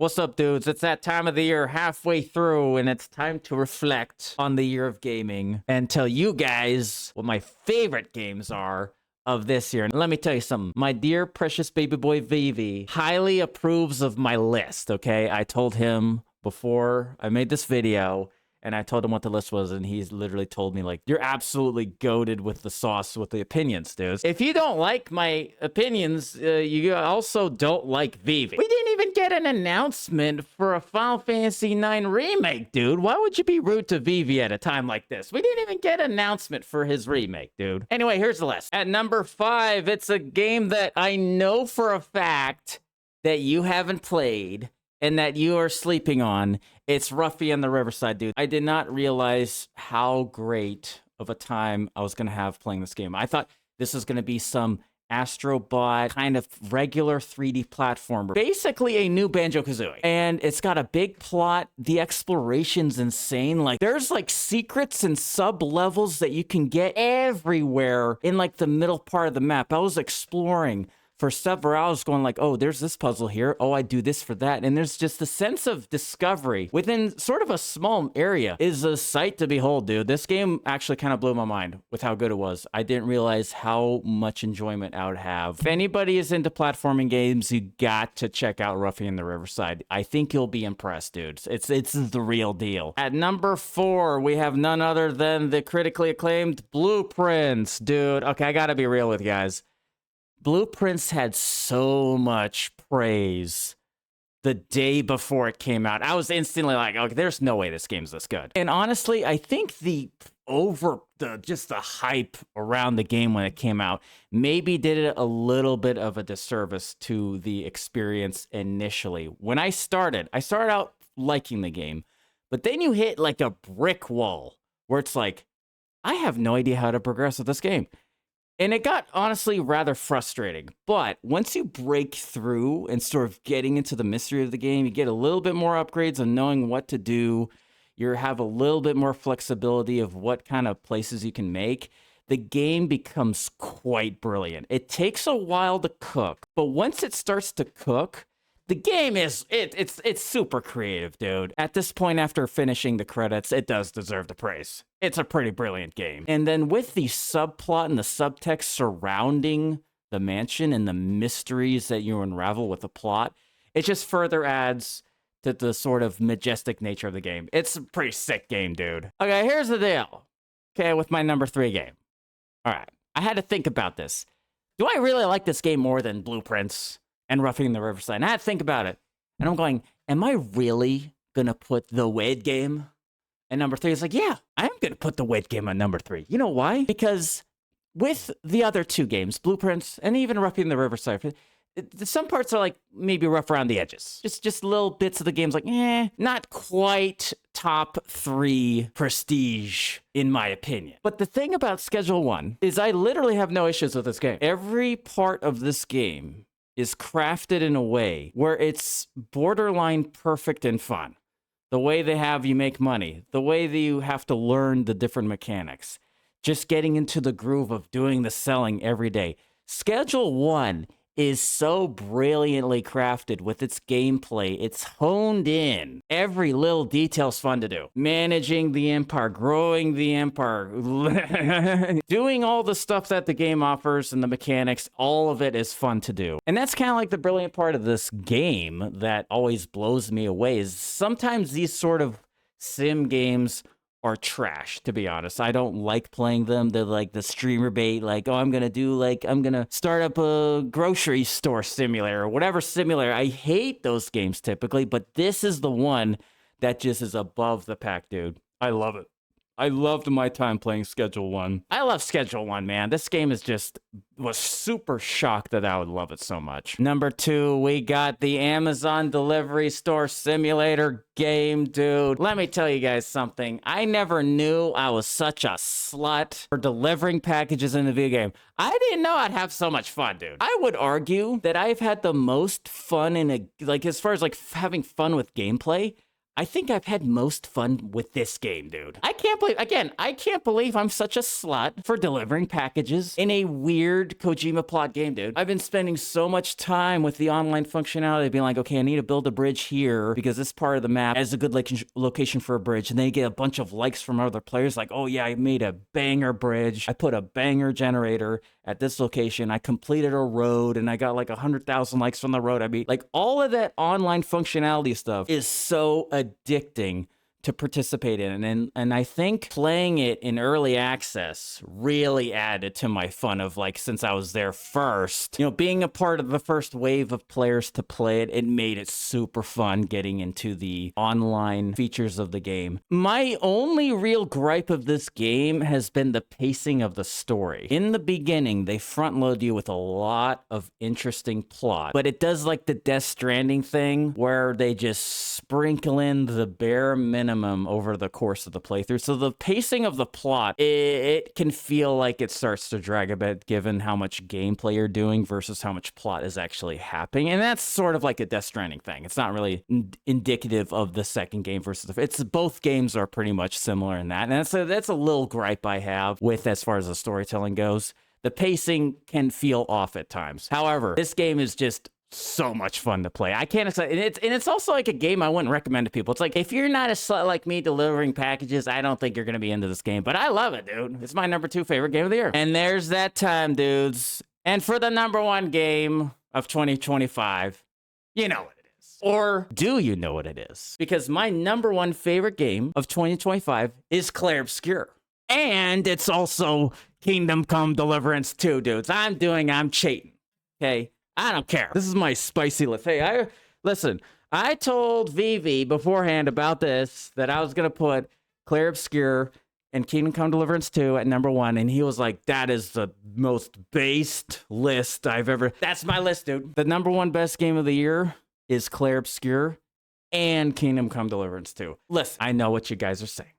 What's up, dudes? It's that time of the year, halfway through, and it's time to reflect on the year of gaming and tell you guys what my favorite games are of this year. And let me tell you something. My dear precious baby boy Vivi highly approves of my list, okay? I told him before I made this video, and I told him what the list was, and he's literally told me, like, you're absolutely goated with the sauce with the opinions, dudes. If you don't like my opinions, you also don't like Vivi. We didn't even get an announcement for a Final Fantasy IX remake, dude. Why would you be rude to Vivi at a time like this? We didn't even get an announcement for his remake, dude. Anyway, here's the list. At number 5, it's a game that I know for a fact that you haven't played and that you are sleeping on. It's Ruffy and the Riverside, dude. I did not realize how great of a time I was going to have playing this game. I thought this was going to be some Astrobot kind of regular 3D platformer. Basically a new Banjo-Kazooie. And it's got a big plot. The exploration's insane. Like, there's like secrets and sub-levels that you can get everywhere in like the middle part of the map. I was exploring for several hours going like, oh, there's this puzzle here. Oh, I do this for that. And there's just a sense of discovery within sort of a small area is a sight to behold, dude. This game actually kind of blew my mind with how good it was. I didn't realize how much enjoyment I would have. If anybody is into platforming games, you got to check out Ruffy and the Riverside. I think you'll be impressed, dude. It's the real deal. At number 4, we have none other than the critically acclaimed Blueprints, dude. Okay, I gotta be real with you guys. Blueprints had so much praise the day before it came out. I was instantly like, okay, there's no way this game's this good. And honestly, I think the hype around the game when it came out maybe did it a little bit of a disservice to the experience initially. When I started out liking the game, but then you hit like a brick wall where it's like, I have no idea how to progress with this game. And it got, honestly, rather frustrating. But once you break through and sort of getting into the mystery of the game, you get a little bit more upgrades on knowing what to do. You have a little bit more flexibility of what kind of places you can make. The game becomes quite brilliant. It takes a while to cook, but once it starts to cook, the game is, it's super creative, dude. At this point, after finishing the credits, it does deserve the praise. It's a pretty brilliant game. And then with the subplot and the subtext surrounding the mansion and the mysteries that you unravel with the plot, it just further adds to the sort of majestic nature of the game. It's a pretty sick game, dude. Okay, here's the deal. Okay, with my number 3 game. All right, I had to think about this. Do I really like this game more than Blueprints and Ruffy and the Riverside? And I had to think about it. And I'm going, am I really gonna put the Wade game at number 3? It's like, yeah, I am gonna put the Wade game at number 3. You know why? Because with the other 2 games, Blueprints and even Ruffy and the Riverside, some parts are like maybe rough around the edges. Just little bits of the game's like, not quite top 3 prestige in my opinion. But the thing about Schedule 1 is I literally have no issues with this game. Every part of this game is crafted in a way where it's borderline perfect and fun. The way they have you make money, the way that you have to learn the different mechanics, just getting into the groove of doing the selling every day. Schedule 1 is so brilliantly crafted with its gameplay. It's honed in. Every little detail's fun to do. Managing the empire, growing the empire, doing all the stuff that the game offers and the mechanics, all of it is fun to do. And that's kind of like the brilliant part of this game that always blows me away is sometimes these sort of sim games are trash, to be honest. I don't like playing them. They're like the streamer bait, like, oh, I'm gonna start up a grocery store simulator or whatever simulator. I hate those games typically, but this is the one that just is above the pack, dude. I love it. I loved my time playing Schedule 1. I love Schedule 1, man. This game was super shocked that I would love it so much. Number 2, we got the Amazon Delivery Store Simulator game, dude. Let me tell you guys something. I never knew I was such a slut for delivering packages in the video game. I didn't know I'd have so much fun, dude. I would argue that I've had the most fun in as far as like having fun with gameplay, I think I've had most fun with this game, dude. I can't believe I'm such a slut for delivering packages in a weird Kojima plot game, dude. I've been spending so much time with the online functionality, being like, okay, I need to build a bridge here because this part of the map has a good location for a bridge. And then you get a bunch of likes from other players like, oh yeah, I made a banger bridge. I put a banger generator at this location. I completed a road and I got like 100,000 likes from the road. I mean, like all of that online functionality stuff is so addicting to participate in. And I think playing it in early access really added to my fun of like, since I was there first, you know, being a part of the first wave of players to play it, it made it super fun getting into the online features of the game. My only real gripe of this game has been the pacing of the story. In the beginning, they front load you with a lot of interesting plot, but it does like the Death Stranding thing where they just sprinkle in the bare minimum over the course of the playthrough. So the pacing of the plot, it can feel like it starts to drag a bit given how much gameplay you're doing versus how much plot is actually happening. And that's sort of like a Death Stranding thing. It's not really indicative of the second game versus it's both games are pretty much similar in that. And that's a little gripe I have with as far as the storytelling goes. The pacing can feel off at times. However, this game is just so much fun to play. I can't explain it. And it's also like a game I wouldn't recommend to people. It's like, if you're not a slut like me delivering packages, I don't think you're going to be into this game. But I love it, dude. It's my number 2 favorite game of the year. And there's that time, dudes. And for the number 1 game of 2025, you know what it is. Or do you know what it is? Because my number 1 favorite game of 2025 is Clair Obscur. And it's also Kingdom Come Deliverance 2, dudes. I'm cheating. Okay? I don't care. This is my spicy list. Hey, listen, I told Vivi beforehand about this that I was going to put Clair Obscur and Kingdom Come Deliverance 2 at number 1, and he was like, that is the most based list I've ever... That's my list, dude. The number 1 best game of the year is Clair Obscur and Kingdom Come Deliverance 2. Listen, I know what you guys are saying.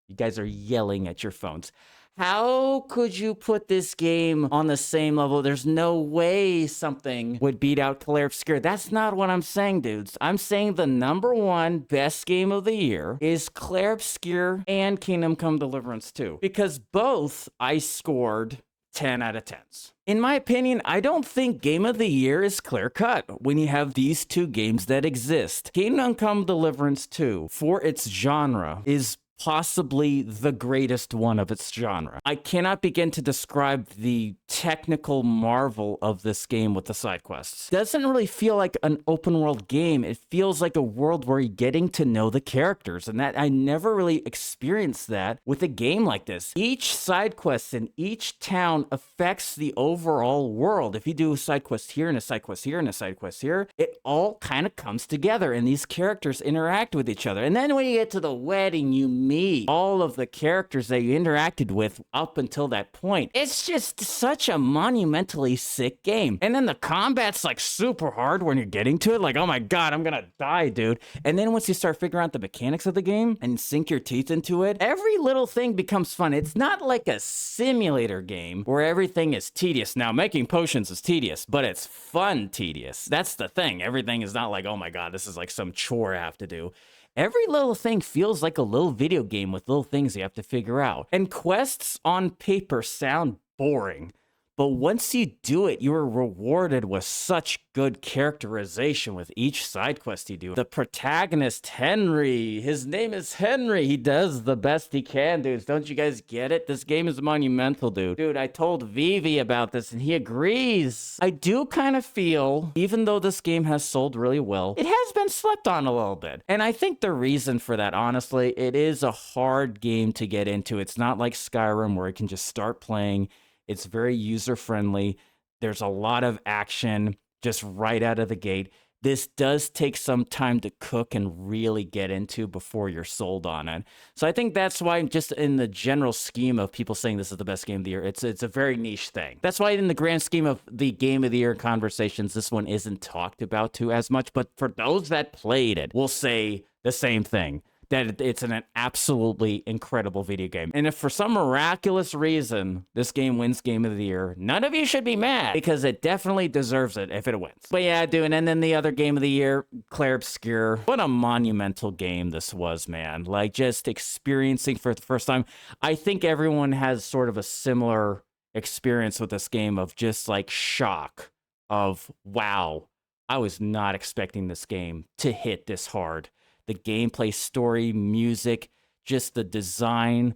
You guys are yelling at your phones. How could you put this game on the same level? There's no way something would beat out Clair Obscur. That's not what I'm saying, dudes. I'm saying the number 1 best game of the year is Clair Obscur and Kingdom Come Deliverance 2. Because both I scored 10 out of 10s. In my opinion, I don't think Game of the Year is clear-cut when you have these 2 games that exist. Kingdom Come Deliverance 2, for its genre, is possibly the greatest one of its genre. I cannot begin to describe the technical marvel of this game with the side quests. It doesn't really feel like an open world game. It feels like a world where you're getting to know the characters, and that I never really experienced that with a game like this. Each side quest in each town affects the overall world. If you do a side quest here and a side quest here and a side quest here, it all kind of comes together and these characters interact with each other. And then when you get to the wedding, you meet all of the characters that you interacted with up until that point. It's just such a monumentally sick game. And then the combat's like super hard when you're getting to it. Like, oh my God, I'm gonna die, dude. And then once you start figuring out the mechanics of the game and sink your teeth into it, every little thing becomes fun. It's not like a simulator game where everything is tedious. Now, making potions is tedious, but it's fun tedious. That's the thing. Everything is not like, oh my God, this is like some chore I have to do. Every little thing feels like a little video game with little things you have to figure out. And quests on paper sound boring, but once you do it, you are rewarded with such good characterization with each side quest you do. The protagonist, Henry, his name is Henry. He does the best he can, dudes. Don't you guys get it? This game is monumental, dude. Dude, I told Vivi about this and he agrees. I do kind of feel, even though this game has sold really well, it has been slept on a little bit. And I think the reason for that, honestly, it is a hard game to get into. It's not like Skyrim where you can just start playing. It's very user-friendly. There's a lot of action just right out of the gate. This does take some time to cook and really get into before you're sold on it. So I think that's why, just in the general scheme of people saying this is the best game of the year, it's a very niche thing. That's why in the grand scheme of the game of the year conversations, this one isn't talked about too as much. But for those that played it, will say the same thing. that it's an absolutely incredible video game. And if for some miraculous reason this game wins Game of the Year, none of you should be mad, because it definitely deserves it if it wins. But yeah, dude, and then the other Game of the Year, Clair Obscur. What a monumental game this was, man. Like, just experiencing for the first time. I think everyone has sort of a similar experience with this game of just like shock of, wow, I was not expecting this game to hit this hard. The gameplay, story, music, just the design,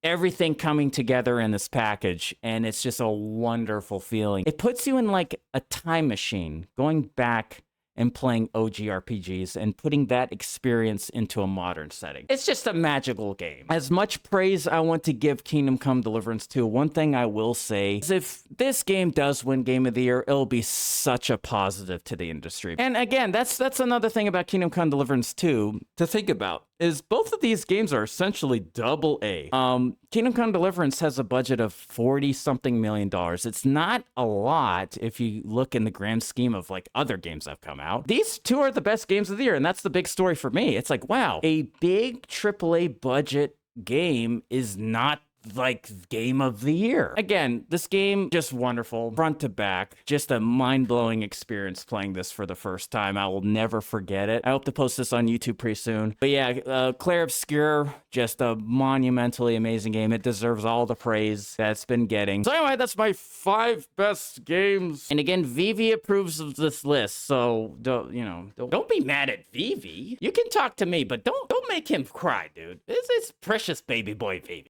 everything coming together in this package, and it's just a wonderful feeling. It puts you in like a time machine, going back and playing OG RPGs and putting that experience into a modern setting. It's just a magical game. As much praise I want to give Kingdom Come Deliverance 2, one thing I will say is if this game does win Game of the Year, it'll be such a positive to the industry. And again, that's another thing about Kingdom Come Deliverance 2 to think about, is both of these games are essentially double A. Kingdom Come Deliverance has a budget of $40-something million. It's not a lot if you look in the grand scheme of like other games that have come out. These two are the best games of the year, and that's the big story for me. It's like, wow, a big AAA budget game is not like Game of the Year. Again, this game, just wonderful, front to back, just a mind-blowing experience playing this for the first time. I will never forget it. I hope to post this on YouTube pretty soon. But yeah, Clair Obscur, just a monumentally amazing game. It deserves all the praise that it's been getting. So anyway, that's my 5 best games. And again, Vivi approves of this list, so don't be mad at Vivi. You can talk to me, but don't make him cry, dude. It's precious baby boy Vivi.